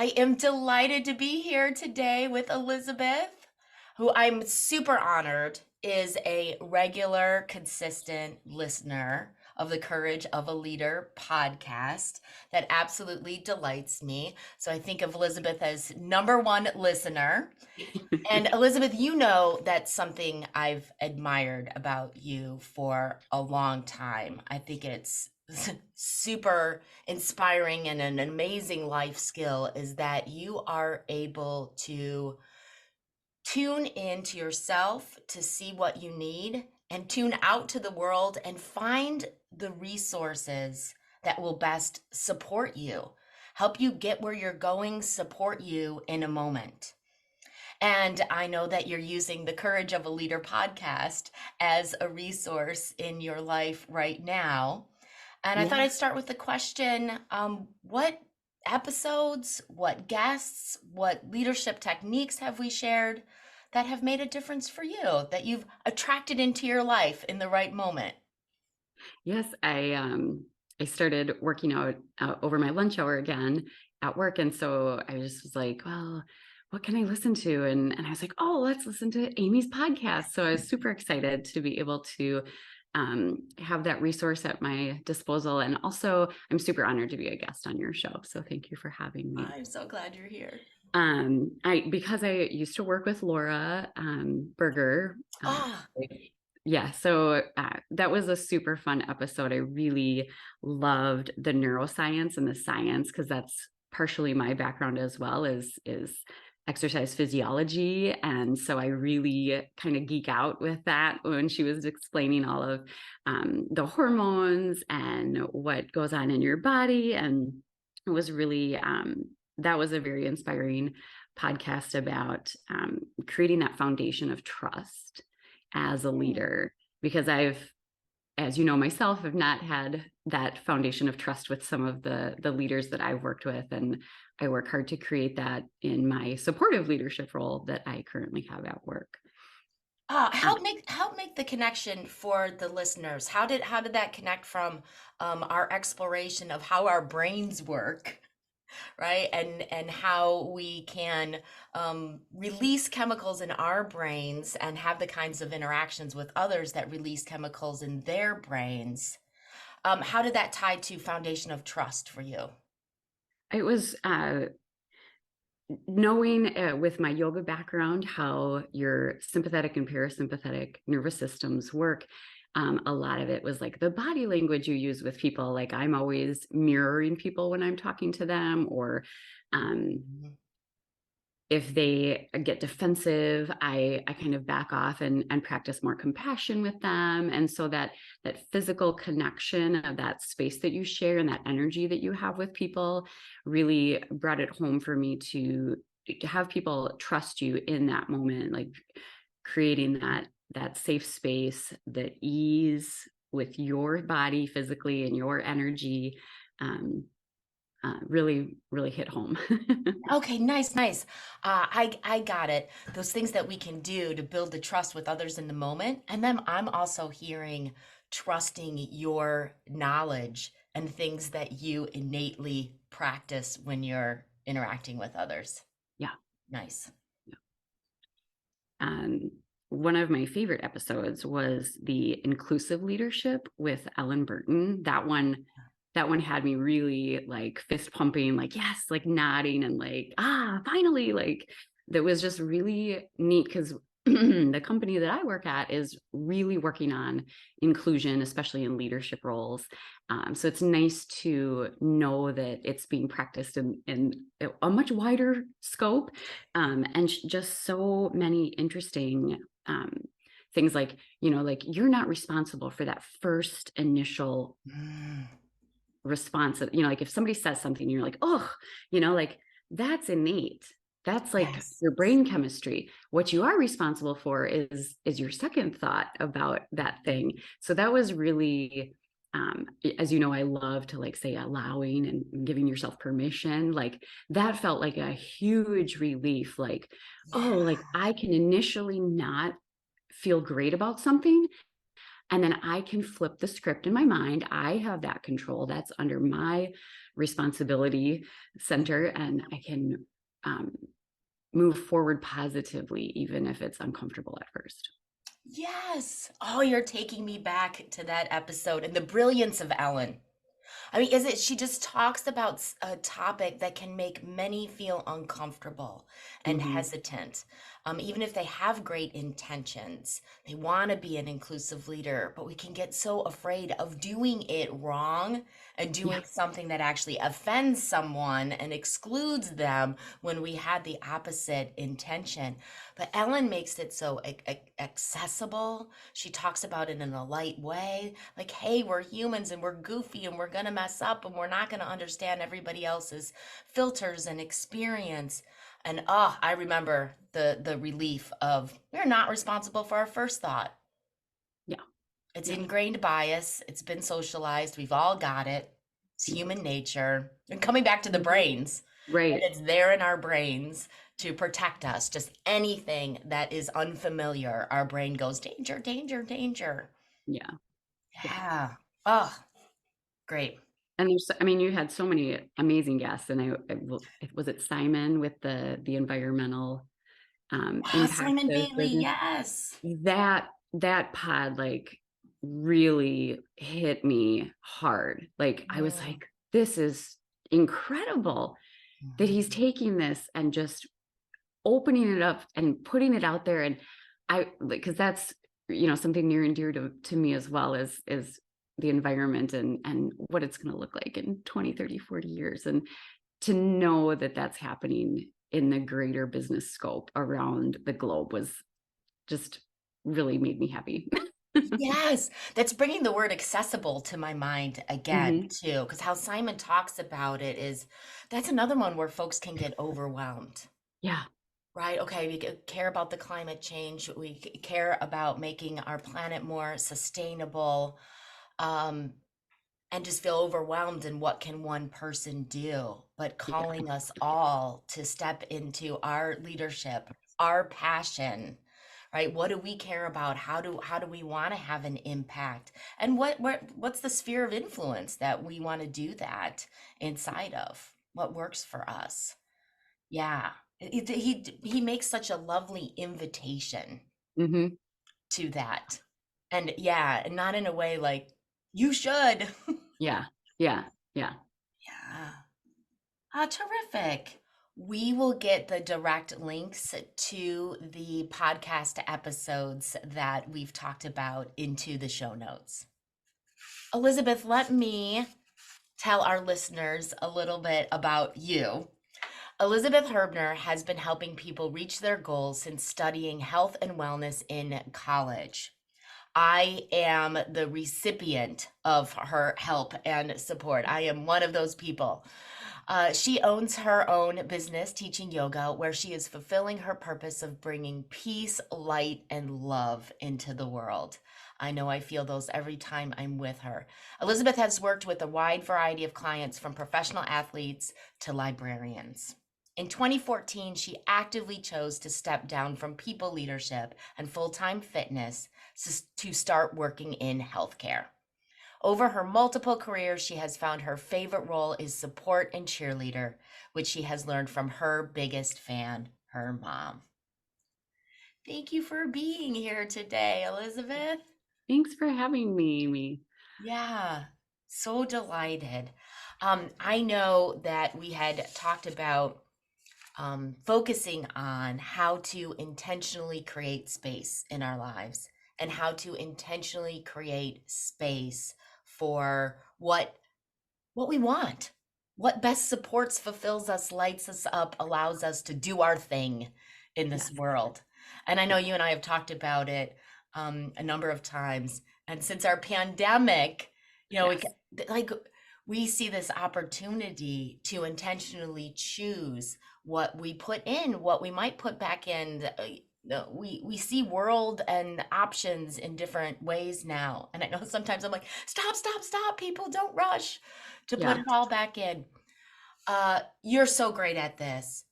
I am delighted to be here today with Elisabeth, who I'm super honored is a regular, consistent listener of the Courage of a Leader podcast that absolutely delights me. So I think of Elizabeth as number one listener. And Elizabeth, you know that's something I've admired about you for a long time. I think it's super inspiring and an amazing life skill is that you are able to tune into yourself to see what you need and tune out to the world and find the resources that will best support you, help you get where you're going, support you in a moment. And I know that you're using the Courage of a Leader podcast as a resource in your life right now. And I thought Yeah. I'd start with the question, what episodes, what guests, what leadership techniques have we shared that have made a difference for you, that you've attracted into your life in the right moment? Yes, I started working out over my lunch hour again at work. And so I just was like, well, what can I listen to? And I was like, oh, let's listen to Amy's podcast. So I was super excited to be able to have that resource at my disposal. And also I'm super honored to be a guest on your show. So thank you for having me. I'm so glad you're here. Because I used to work with Laura Berger. Ah, Yeah, so that was a super fun episode. I really loved the neuroscience and the science because that's partially my background as well is exercise physiology, and so I really kind of geek out with that when she was explaining all of the hormones and what goes on in your body, and it was really that was a very inspiring podcast about creating that foundation of trust as a hmm. leader, because I've, as you know myself, have not had that foundation of trust with some of the leaders that I've worked with, and I work hard to create that in my supportive leadership role that I currently have at work. Um, Help make the connection for the listeners. How did that connect from our exploration of how our brains work, right? And how we can release chemicals in our brains and have the kinds of interactions with others that release chemicals in their brains. How did that tie to foundation of trust for you? it was knowing with my yoga background how your sympathetic and parasympathetic nervous systems work. A lot of it was like the body language you use with people. Like I'm always mirroring people when I'm talking to them, or um, Mhm. if they get defensive, I kind of back off and practice more compassion with them. And so that physical connection of that space that you share and that energy that you have with people really brought it home for me to have people trust you in that moment, like creating that safe space, that ease with your body physically and your energy. Um, really, really hit home. Okay, nice, nice. I got it. Those things that we can do to build the trust with others in the moment. And then I'm also hearing trusting your knowledge and things that you innately practice when you're interacting with others. Yeah. Nice. Um, One of my favorite episodes was the inclusive leadership with Ellen Burton. That one had me really like fist pumping, like yes, like nodding and like finally, like that was just really neat because the company that I work at is really working on inclusion, especially in leadership roles. So it's nice to know that it's being practiced in a much wider scope, and just so many interesting things, like like you're not responsible for that first initial Mm, response that, like if somebody says something you're like, oh, like that's innate, that's like yes. your brain chemistry. What you are responsible for is your second thought about that thing. So that was really, as you know, I love to like say allowing and giving yourself permission. Like that felt like a huge relief, like, oh, Yeah. like I can initially not feel great about something, And then I can flip the script in my mind. I have that control. That's under my responsibility center. And I can move forward positively, even if it's uncomfortable at first. Yes. Oh, you're taking me back to that episode and the brilliance of Ellen. I mean, is it she just talks about a topic that can make many feel uncomfortable and Mm-hmm. hesitant. Even if they have great intentions, they want to be an inclusive leader, but we can get so afraid of doing it wrong and Yeah. doing something that actually offends someone and excludes them when we had the opposite intention. But Ellen makes it so accessible. She talks about it in a light way. Like, hey, we're humans and we're goofy and we're going to mess up and we're not going to understand everybody else's filters and experience. And I remember the relief of we're not responsible for our first thought. Yeah. It's Yeah. ingrained bias. It's been socialized. We've all got it. It's human nature. And coming back to the Mhm. brains, and Right. it's there in our brains to protect us. Just anything that is unfamiliar, our brain goes danger, danger, danger. Yeah. Yeah. Yeah. Oh, great. And there's, I mean, you had so many amazing guests, and was it Simon with the environmental Ah, impact Simon of Bailey, business? yes. That pod like really hit me hard. Like I was Mm, like, this is incredible that he's mhm. taking this and just opening it up and putting it out there. And I, because that's, something near and dear to me as well, is the environment and what it's going to look like in 20, 30, 40 years. And to know that that's happening in the greater business scope around the globe was just really made me happy. Yes, that's bringing the word accessible to my mind again, Hmm. too, because how Simon talks about it is that's another one where folks can get overwhelmed. Yeah. Right. Okay. Care about the climate change. We care about making our planet more sustainable, um, and just feel overwhelmed. And what can one person do? But Yeah. calling us all to step into our leadership, our passion, right? What do we care about? How do we want to have an impact? And what's the sphere of influence that we want to do that inside of? What works for us? Yeah. He makes such a lovely invitation Hmm. to that. And yeah, and not in a way like you should. Yeah. Yeah. Yeah. Yeah. Ah, terrific. We will get the direct links to the podcast episodes that we've talked about into the show notes. Elizabeth, let me tell our listeners a little bit about you. Elisabeth Herbner has been helping people reach their goals since studying health and wellness in college. I am the recipient of her help and support. I am one of those people. She owns her own business teaching yoga, where she is fulfilling her purpose of bringing peace, light, and love into the world. I know I feel those every time I'm with her. Elisabeth has worked with a wide variety of clients, from professional athletes to librarians. In 2014, she actively chose to step down from people leadership and full time fitness to start working in healthcare. Over her multiple careers, she has found her favorite role is support and cheerleader, which she has learned from her biggest fan, her mom. Thank you for being here today, Elizabeth. Thanks for having me, Amy. Yeah, so delighted. I know that we had talked about focusing on how to intentionally create space in our lives and how to intentionally create space for what we want, what best supports, fulfills us, lights us up, allows us to do our thing in this Yes. world. And I know Yeah. you and I have talked about it a number of times. And since our pandemic, you know, Yes. like we see this opportunity to intentionally choose what we put in, what we might put back in. We see world and options in different ways now. And I know sometimes I'm like, stop, stop, stop, people, don't rush to put Yeah. it all back in. You're so great at this.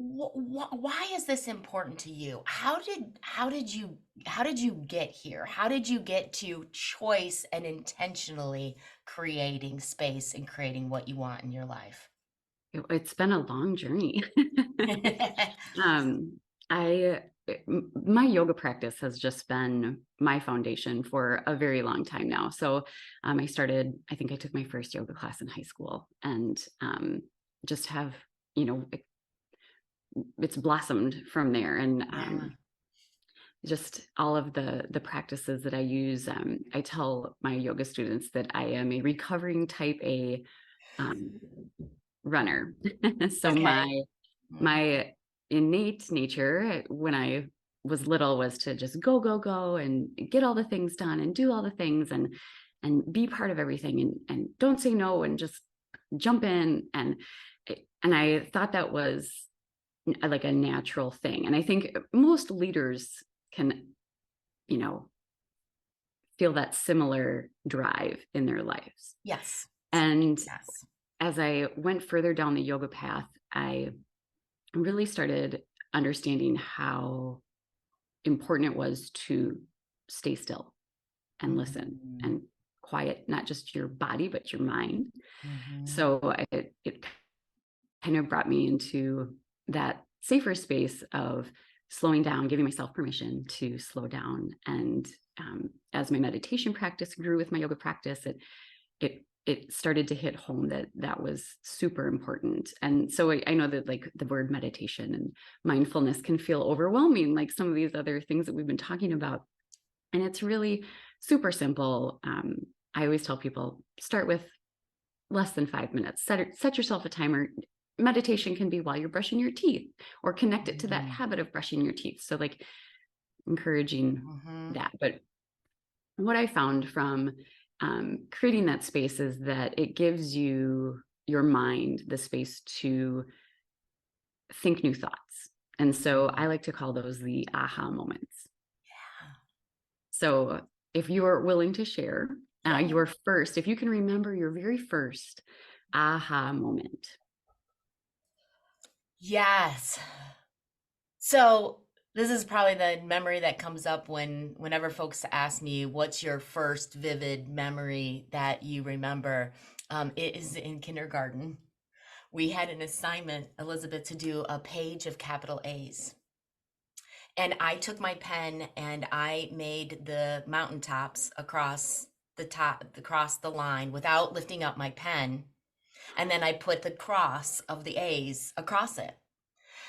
why is this important to you? How did you get here? How did you get to choice and intentionally creating space and creating what you want in your life? It's been a long journey. um, I my yoga practice has just been my foundation for a very long time now. So I think I took my first yoga class in high school, and just have, you know, it's blossomed from there. And Yeah. just all of the practices that I use. I tell my yoga students that I am a recovering type A um, runner. So Okay. my innate nature when I was little was to just go, go, go and get all the things done and do all the things and be part of everything and don't say no and just jump in. And I thought that was like a natural thing. And I think most leaders can, you know, feel that similar drive in their lives. Yes. And Yes. as I went further down the yoga path, I really started understanding how important it was to stay still and listen Mhm. and quiet not just your body but your mind. Mhm. So it kind of brought me into that safer space of slowing down, giving myself permission to slow down. And as my meditation practice grew with my yoga practice, it started to hit home that that was super important. And so I know that like the word meditation and mindfulness can feel overwhelming, like some of these other things that we've been talking about. And it's really super simple. I always tell people start with less than 5 minutes. Set yourself a timer. Meditation can be while you're brushing your teeth or connect it to that Mhm. habit of brushing your teeth. So like encouraging Mhm. that. But what I found from creating that space is that it gives your mind the space to think new thoughts. And so I Mhm. like to call those the aha moments. So if you're willing to share Yeah. your first, if you can remember your very first aha moment. Yes. So this is probably the memory that comes up whenever folks ask me, what's your first vivid memory that you remember? It is in kindergarten. We had an assignment, Elizabeth, to do a page of capital A's. And I took my pen and I made the mountaintops across the line without lifting up my pen. And then I put the cross of the A's across it.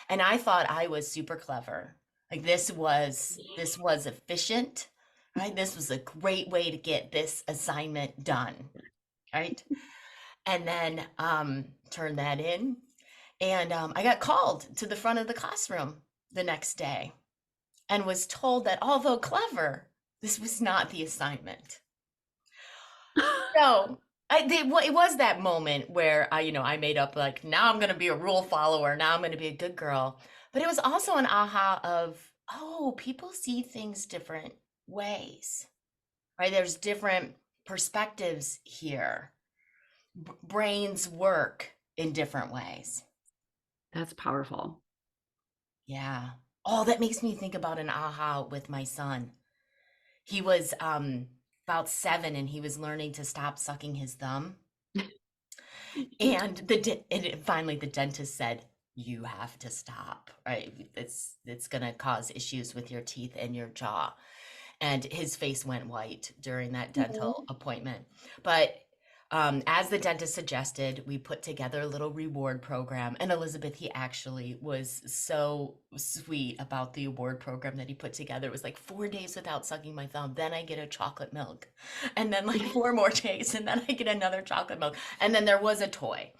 And I thought I was super clever. Like this was efficient, right? This was a great way to get this assignment done, right? And then turned that in, and I got called to the front of the classroom the next day and was told that although clever, this was not the assignment. So it was that moment where I made up like, now I'm going to be a rule follower. Now I'm going to be a good girl. But it was also an aha of, oh, people see things different ways, right? There's different perspectives here. Brains work in different ways. That's powerful. Yeah. Oh, that makes me think about an aha with my son. He was about 7 and he was learning to stop sucking his thumb. And finally the dentist said, "You have to stop, right? It's gonna cause issues with your teeth and your jaw." And his face went white during that dental appointment. But as the dentist suggested, we put together a little reward program. And Elizabeth, he actually was so sweet about the award program that he put together. It was like 4 days without sucking my thumb. Then I get a chocolate milk. And then like 4 more days. And then I get another chocolate milk. And then there was a toy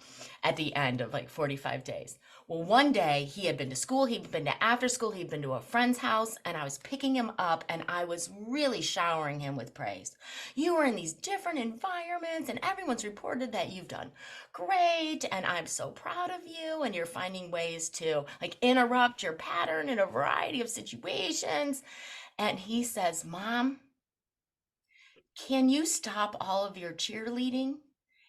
at the end of like 45 days. Well, one day he had been to school, he'd been to after school, he'd been to a friend's house, and I was picking him up and I was really showering him with praise. You were in these different environments, and everyone's reported that you've done great, and I'm so proud of you, and you're finding ways to like interrupt your pattern in a variety of situations. And he says, "Mom, can you stop all of your cheerleading?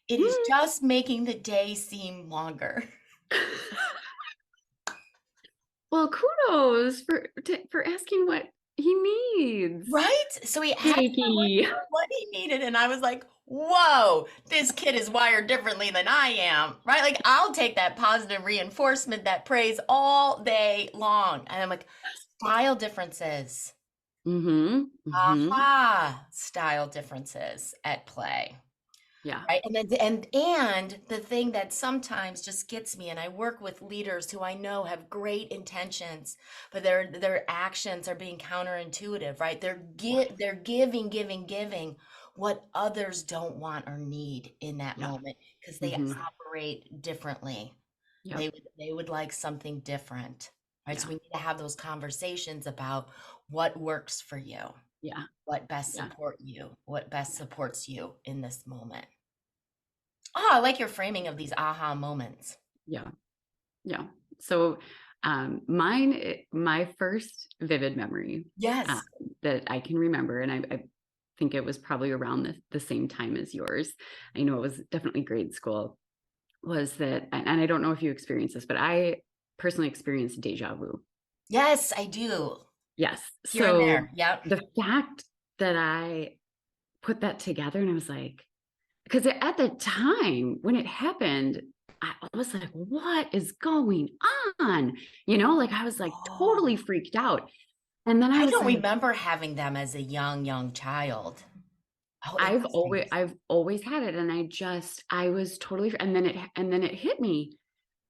It is just making the day seem longer." Well, kudos for asking what he needs. Right? So he asked for Jakey. what he needed, and I was like, whoa, this kid is wired differently than I am, right? Like, I'll take that positive reinforcement, that praise all day long. And I'm like, style differences. Mm-hmm. Mm-hmm. Aha, style differences at play. Yeah. Right. And the thing that sometimes just gets me, and I work with leaders who I know have great intentions, but their actions are being counterintuitive, right? They're giving what others don't want or need in that Yeah. moment because they Mm-hmm. operate differently. Yep. They would like something different. Right. So Yeah. we need to have those conversations about what works for you, Yeah. what best Yeah. support you, what best Yeah. supports you in this moment. Oh, I like your framing of these aha moments. Yeah. Yeah. So my first vivid memory uh, Yes. that I can remember, and I think it was probably around the same time as yours. I know it was definitely grade school, was that, and I don't know if you experienced this, but I personally experienced deja vu. Yes, I do. Yes. Here and So there. Yep. the fact that I put that together and I was like, because at the time when it happened, I was like, what is going on? Like I was like totally Oh, freaked out. And then I I was don't like, remember having them as a young child. Oh, I've interesting. always I've always had it. And I was totally, and then it hit me.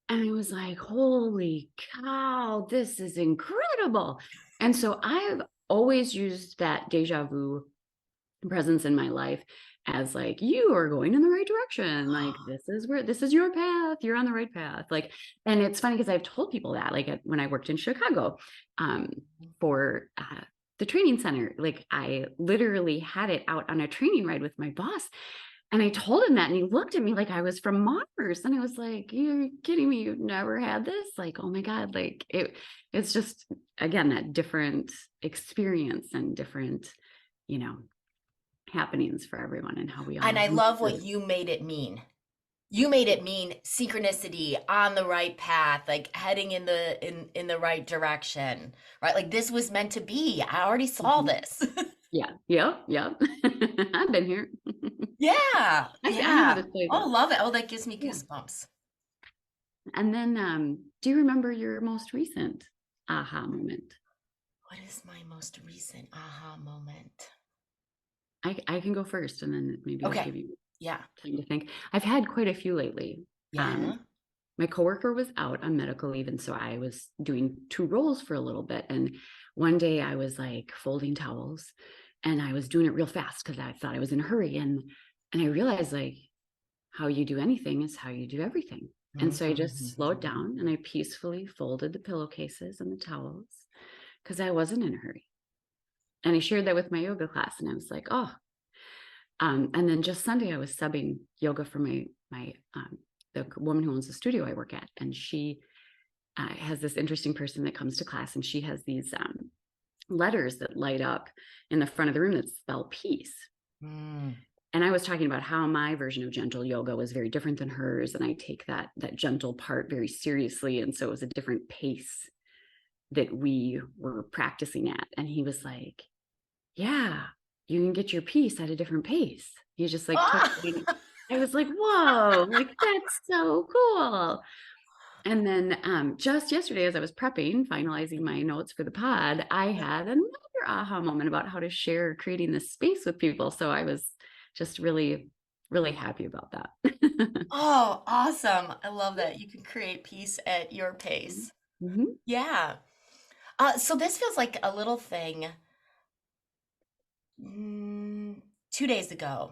And I was like, holy cow, this is incredible. And so I've always used that deja vu presence in my life as like, you are going in the right direction, like this is your path, you're on the right path, like. And it's funny because I've told people that, like, when I worked in Chicago, um for the training center, like I literally had it out on a training ride with my boss, and I told him that, and he looked at me like I was from Mars, and I was like, you're kidding me, you've never had this? Like, oh my god, like it's just, again, that different experience and different, you know happenings for everyone, and how we And all I move love through what it. you made it mean. You made it mean synchronicity, on the right path, like heading in the right direction, right? Like this was meant to be. I already saw Mhm. this. Yeah, yep, yep. I've been here. Yeah, I know how yeah. to say Oh, that. love it. Oh, that gives me Yeah. goosebumps. And then, do you remember your most recent aha moment? What is my most recent aha moment? I can go first, and then maybe it'll Okay. give you Yeah. time to think. I've had quite a few lately. Yeah. My coworker was out on medical leave, and so I was doing two roles for a little bit. And one day I was like folding towels, and I was doing it real fast because I thought I was in a hurry. And I realized, like, how you do anything is how you do everything. And so I just slowed down and I peacefully folded the pillowcases and the towels because I wasn't in a hurry. And I shared that with my yoga class, and I was like, oh. And then just Sunday, I was subbing yoga for my the woman who owns the studio I work at, and she has this interesting person that comes to class, and she has these letters that light up in the front of the room that spell peace. Mm. And I was talking about how my version of gentle yoga was very different than hers, and I take that gentle part very seriously, and so it was a different pace that we were practicing at. And he was like, yeah, you can get your peace at a different pace. He just like took Ah! me. I was like, whoa, like that's so cool. And then just yesterday, as I was prepping, finalizing my notes for the pod, I had another aha moment about how to share creating this space with people. So I was just really, really happy about that. Oh, awesome. I love that. You can create peace at your pace. Mhm. Yeah. So this feels like a little thing. 2 days ago,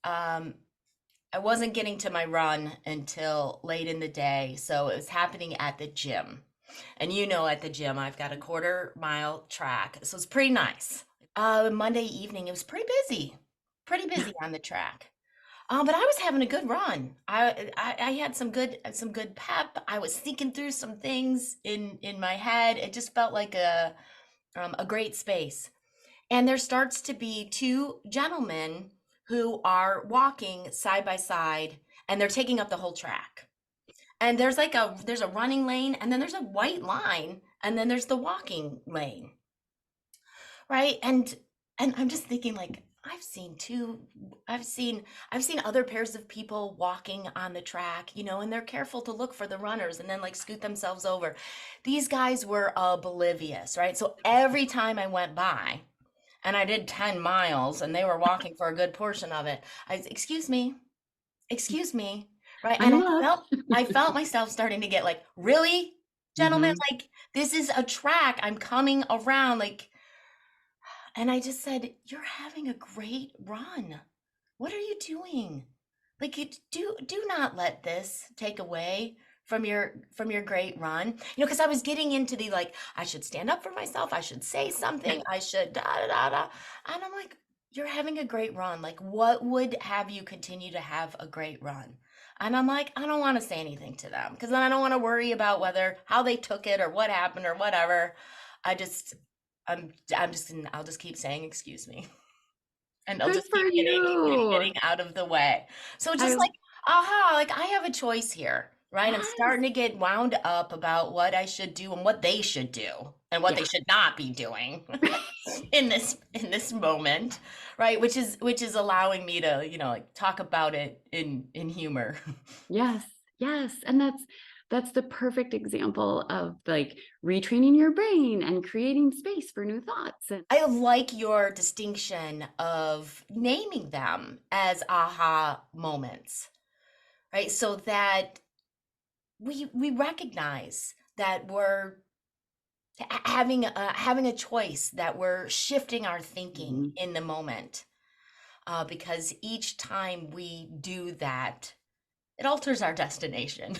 um, I wasn't getting to my run until late in the day, so it was happening at the gym. And at the gym, I've got a 1/4 mile track, so it's pretty nice. Monday evening, it was pretty busy on the track. But I was having a good run. I had some good pep. I was thinking through some things in my head. It just felt like a great space. And there starts to be two gentlemen who are walking side by side, and they're taking up the whole track. And there's a running lane, and then there's a white line and then there's the walking lane, right? And I'm just thinking like I've seen I've seen other pairs of people walking on the track, and they're careful to look for the runners and then like scoot themselves over. These guys were oblivious, right? So every time I went by and I did 10 miles and they were walking for a good portion of it, excuse me, right? And Any luck? I felt myself starting to get like, really, gentlemen, Hmm. like this is a track. I'm coming around, like, and I just said, "You're having a great run. What are you doing? Like you do not let this take away from your great run." Because I was getting into the like, I should stand up for myself, I should say something, I should da da da da. And I'm like, "You're having a great run. Like what would have you continue to have a great run?" And I'm like, I don't want to say anything to them because then I don't want to worry about whether how they took it or what happened or whatever. I just I'm just gonna I'll just keep saying excuse me. And I'll Good just for keep you. getting out of the way. So just I like, aha, like I have a choice here, right? I'm Yes. starting to get wound up about what I should do and what they should do and what Yeah. they should not be doing in this moment, right? Which is allowing me to, like talk about it in humor. Yes. Yes. And that's the perfect example of like retraining your brain and creating space for new thoughts. And I like your distinction of naming them as aha moments, right? So that we recognize that we're having a choice, that we're shifting our thinking Mhm. in the moment, because each time we do that, it alters our destination.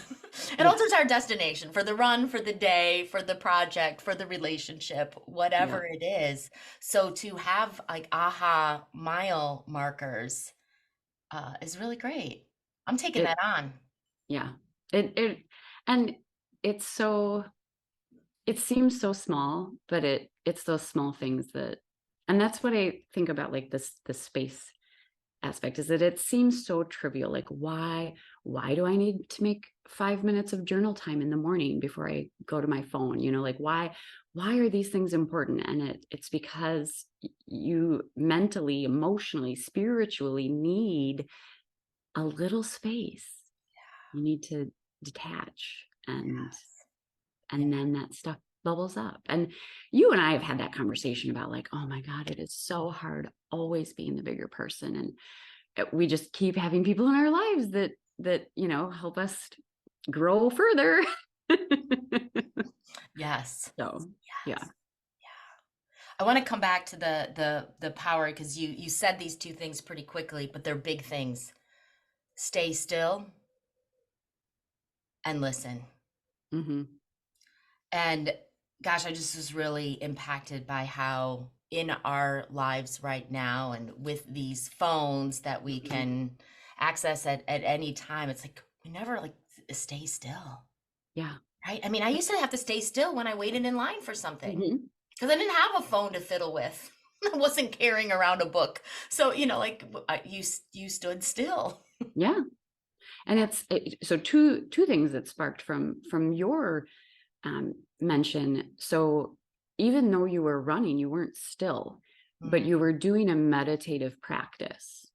It Yeah. alters our destination for the run, for the day, for the project, for the relationship, Yeah. whatever it is. So to have like aha mile markers is really great. I'm taking It that on. yeah. It and it's so it seems so small, but it's those small things that, and that's what I think about like this space aspect, is that it seems so trivial. Like why do I need to make 5 minutes of journal time in the morning before I go to my phone? Like why are these things important? And it's because you mentally, emotionally, spiritually need a little space. You need to detach, Yes. Yeah. and then that stuff bubbles up. And you and I have had that conversation about like, oh my God, it is so hard always being the bigger person. And we just keep having people in our lives that help us grow further. Yes. So yeah. Yes. I want to come back to the power because you said these two things pretty quickly, but they're big things. Stay still and listen. Hmm. And gosh, I just was really impacted by how in our lives right now and with these phones that we can access at any time, it's like we never like stay still. Yeah. Right? I mean, I used to have to stay still when I waited in line for something Hmm. because I didn't have a phone to fiddle with. I wasn't carrying around a book. So, like you stood still. Yeah. And so two things that sparked from your mention. So even though you were running, you weren't still, but Mhm, you were doing a meditative practice.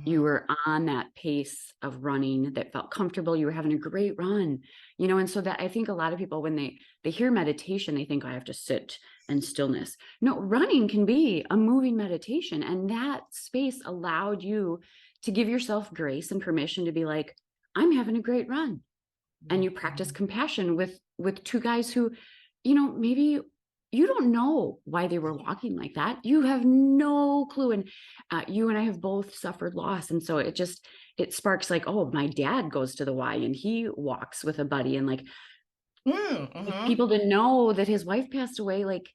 You mhm, were on that pace of running that felt comfortable. You were having a great run, and so that I think a lot of people, when they hear meditation, they think, oh, I have to sit and stillness. No, running can be a moving meditation. And that space allowed you to give yourself grace and permission to be like, I'm having a great run. And you practice mhm, compassion with two guys who, maybe you don't know why they were walking like that. You have no clue. And you and I have both suffered loss, and so it sparks like, oh, my dad goes to the Y and he walks with a buddy, and like mhm. people to know that his wife passed away, like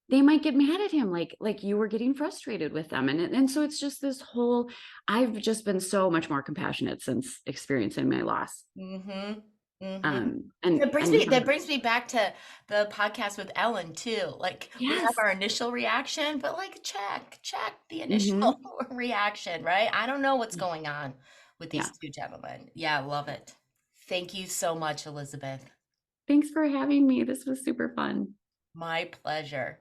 they might get mad at him, like you were getting frustrated with them, and so it's just this whole. I've just been so much more compassionate since experiencing my loss. Mhm. Mhm. um That and brings and me yeah. that brings me back to the podcast with Ellen too. Like we have Yes. our initial reaction, but like check the initial Hmm. reaction, right? I don't know what's going on with Yeah. these two gentlemen. Yeah, I love it. Thank you so much, Elizabeth. Thanks for having me. This was super fun. My pleasure.